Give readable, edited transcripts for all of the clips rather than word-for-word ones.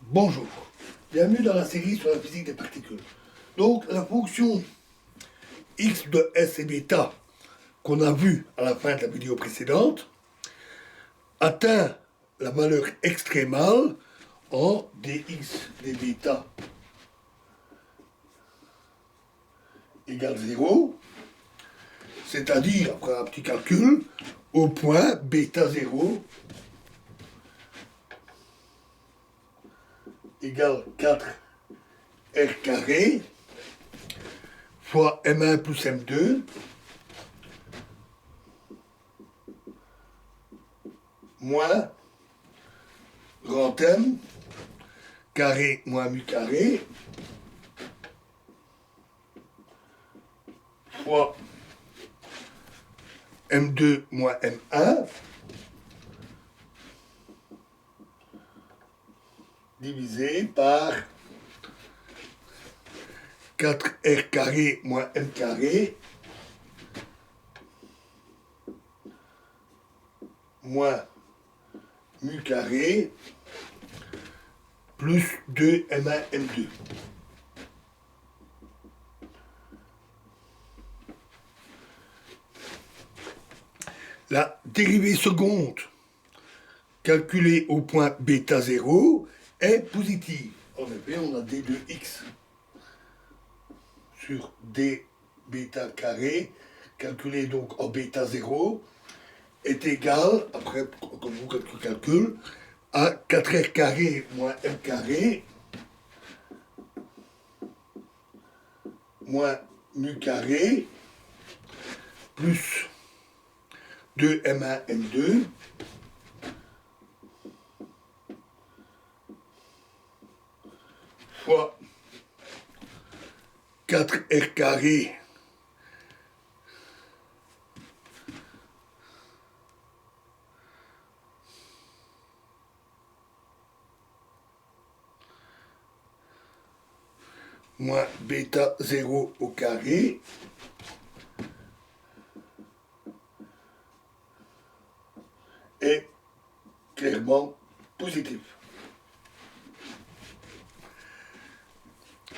Bonjour, bienvenue dans la série sur la physique des particules. Donc la fonction x de s et bêta qu'on a vue à la fin de la vidéo précédente atteint la valeur extrémale en dx d bêta égale 0, c'est-à-dire, après un petit calcul, au point bêta 0 égale 4r carré fois m1 plus m2 moins grand M carré moins mu carré fois M2 moins M1 divisé par 4R carré moins M carré moins mu carré plus 2M1 M2. La dérivée seconde calculée au point bêta 0 est positive. En effet, on a d de x sur d bêta carré, calculé donc en bêta 0, est égal, après, comme vous calculez, à 4r carré moins m carré moins mu carré plus 2m1 m2 fois 4r carré moins bêta 0 au carré est clairement positif.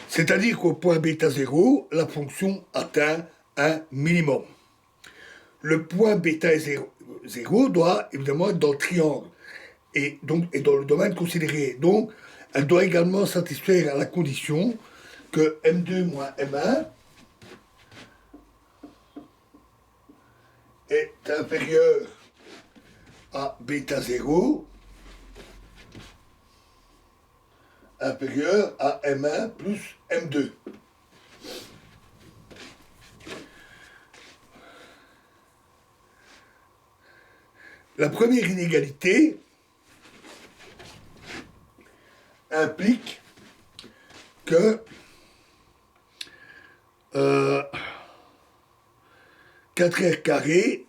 C'est-à-dire qu'au point bêta 0, la fonction atteint un minimum. Le point bêta 0 doit évidemment être dans le triangle et donc est dans le domaine considéré. Donc, elle doit également satisfaire à la condition que M2 moins M1 est inférieur à bêta 0 inférieur à M1 plus M2. La première inégalité implique que 4r carré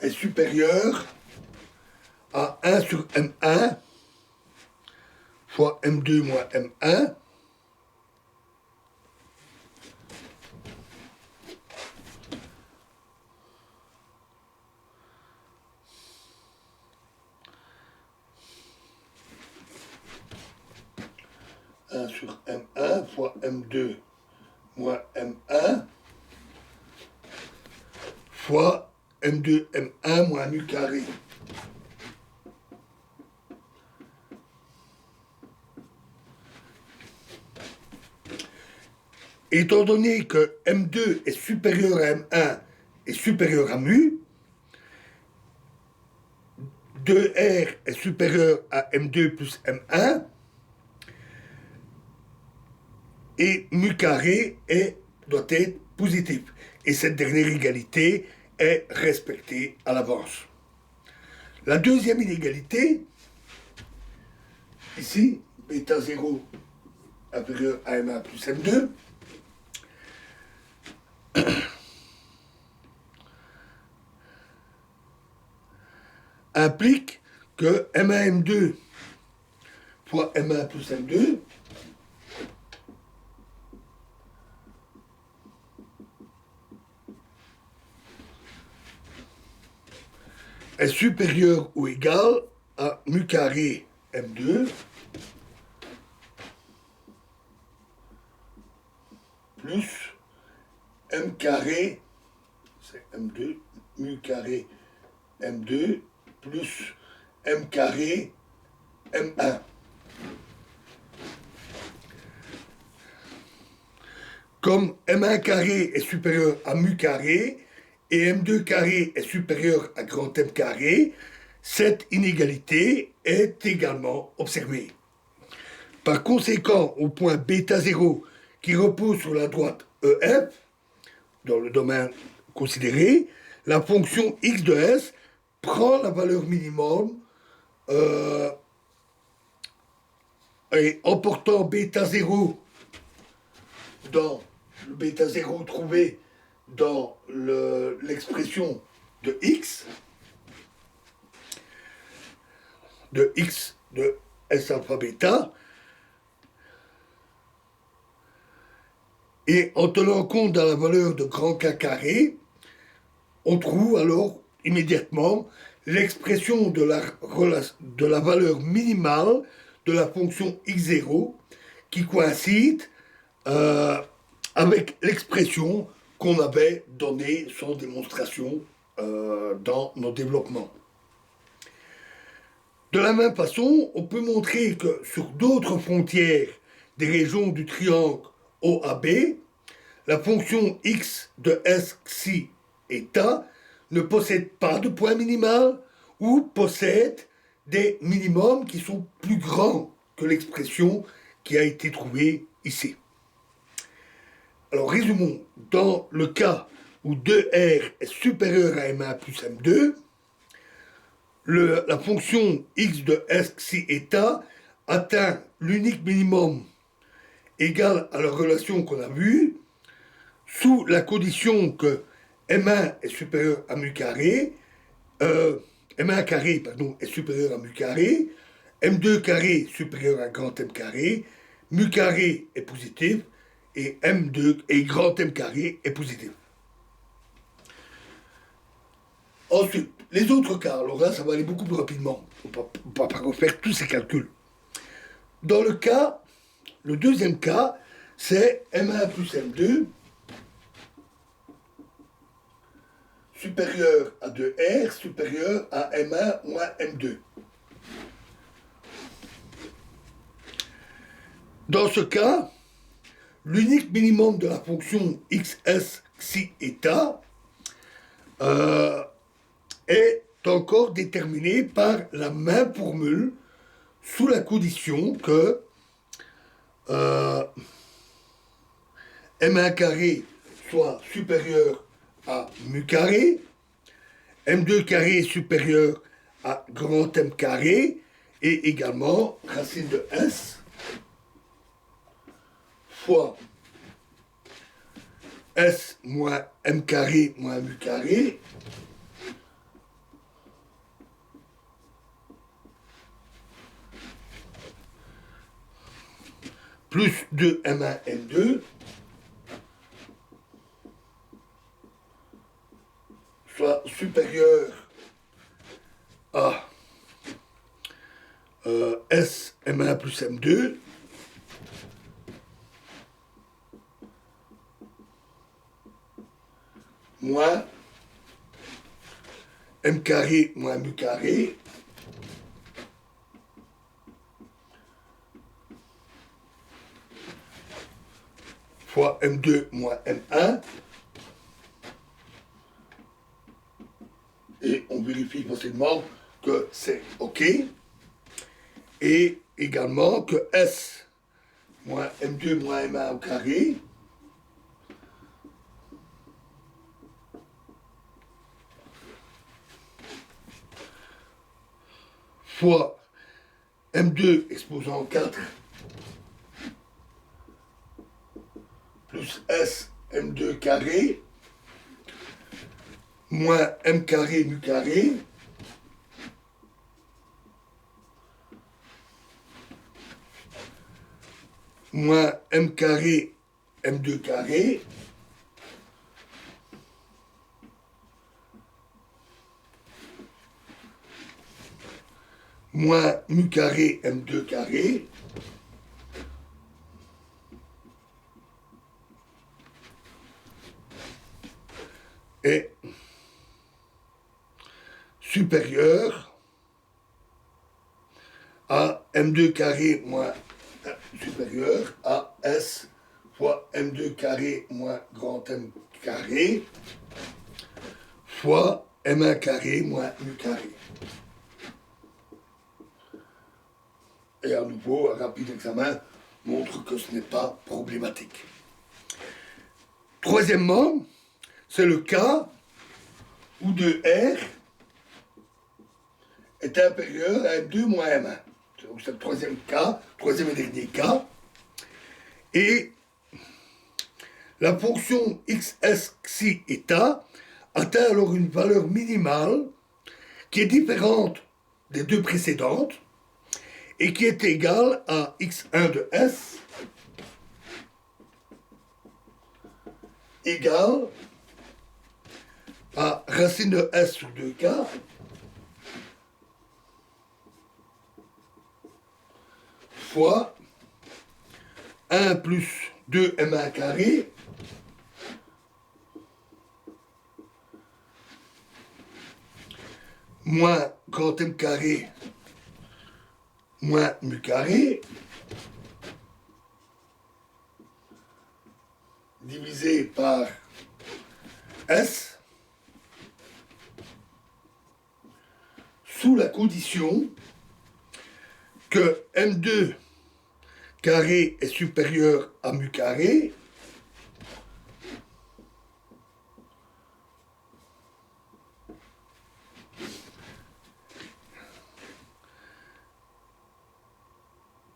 est supérieur à 1 sur M1 fois M2 moins M1 1 sur M1 fois M2 moins M1 fois M2 M1 moins mu carré. Étant donné que M2 est supérieur à M1 et supérieur à mu, 2R est supérieur à M2 plus M1 et mu carré doit être positif. Et cette dernière égalité est respectée à l'avance. La deuxième inégalité, ici, bêta 0 inférieur à M1 plus M2, implique que M1 M2 fois M1 plus M2 est supérieur ou égal à mu carré M2 plus M carré, c'est M2, mu carré M2 plus M carré M1. Comme M1 carré est supérieur à mu carré et M2 carré est supérieur à grand M carré, cette inégalité est également observée. Par conséquent, au point bêta 0 qui repose sur la droite EF, dans le domaine considéré, la fonction x de s prend la valeur minimum et en portant bêta 0 dans le bêta 0 trouvé dans l'expression de x de s alpha bêta, et en tenant compte de la valeur de grand K carré, on trouve alors immédiatement l'expression de la valeur minimale de la fonction x0 qui coïncide avec l'expression qu'on avait donnée sans démonstration dans nos développements. De la même façon, on peut montrer que sur d'autres frontières des régions du triangle OAB, la fonction x de s, xi et ta ne possède pas de point minimal ou possède des minimums qui sont plus grands que l'expression qui a été trouvée ici. Alors résumons, dans le cas où 2R est supérieur à M1 plus M2, la fonction x de s, xi et ta atteint l'unique minimum égal à la relation qu'on a vue, sous la condition que M1 est supérieur à mu carré, M1 carré est supérieur à mu carré, M2 carré supérieur à grand M carré, mu carré est positif, et M2 et grand M carré est positif. Ensuite, les autres cas, alors là ça va aller beaucoup plus rapidement, on ne va pas refaire tous ces calculs. Dans le deuxième cas, c'est M1 plus M2 supérieur à 2R supérieur à M1 moins M2. Dans ce cas, l'unique minimum de la fonction xs, xi et ta est encore déterminé par la même formule sous la condition que M1 carré soit supérieur à mu carré, M2 carré supérieur à grand M carré, et également racine de S fois S moins M carré moins mu carré plus 2 M1 M2 soit supérieur à S M1 plus M2 moins M carré moins mu carré fois M2 moins M1, et on vérifie facilement que c'est OK, et également que S moins M2 moins M1 au carré fois M2 exposant 4 plus S M2 carré moins M carré mu carré moins M carré M2 carré moins mu carré M2 carré est supérieur à M2 carré moins supérieur à S fois M2 carré moins grand M carré fois M1 carré moins mu carré. Et à nouveau, un rapide examen montre que ce n'est pas problématique. Troisièmement, c'est le cas où 2R est inférieur à M2 moins M1. Donc c'est le troisième cas, troisième et dernier cas. Et la fonction xs, xi et ta atteint alors une valeur minimale qui est différente des deux précédentes et qui est égale à x1 de s égale à racine de s sur 2k fois 1 plus 2m1 carré moins grand M carré moins mu carré divisé par S sous la condition que M2 carré est supérieur à mu carré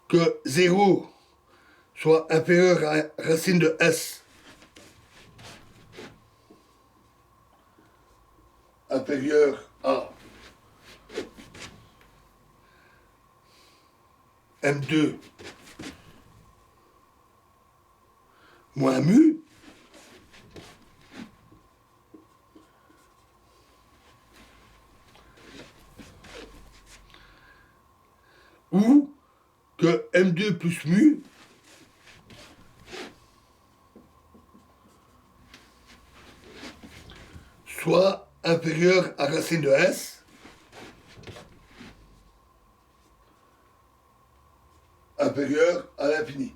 que 0 soit inférieur à racine de S inférieur à M2 moins mu ou que M2 plus mu soit inférieur à racine de S inférieur à l'infini.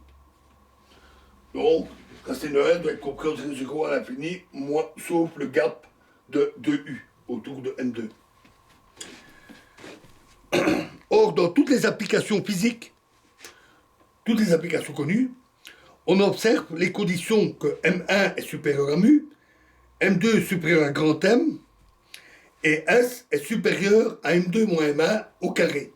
Donc, racine de S doit être compris entre 0 à l'infini, sauf le gap de 2U autour de M2. Or, dans toutes les applications physiques, toutes les applications connues, on observe les conditions que M1 est supérieur à mu, M2 est supérieur à grand M, et S est supérieur à M2 moins M1 au carré.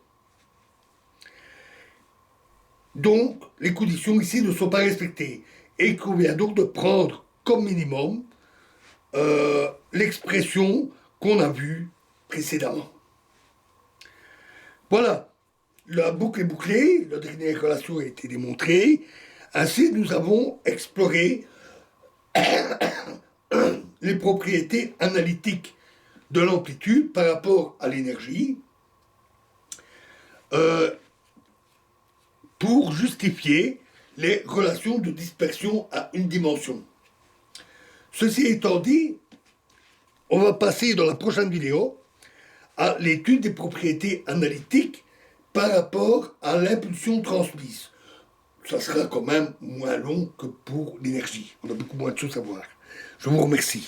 Donc, les conditions ici ne sont pas respectées. Et il convient donc de prendre comme minimum l'expression qu'on a vue précédemment. Voilà, la boucle est bouclée, la dernière relation a été démontrée. Ainsi, nous avons exploré les propriétés analytiques de l'amplitude par rapport à l'énergie pour justifier les relations de dispersion à une dimension. Ceci étant dit, on va passer dans la prochaine vidéo à l'étude des propriétés analytiques par rapport à l'impulsion transmise. Ça sera quand même moins long que pour l'énergie. On a beaucoup moins de choses à voir. Je vous remercie.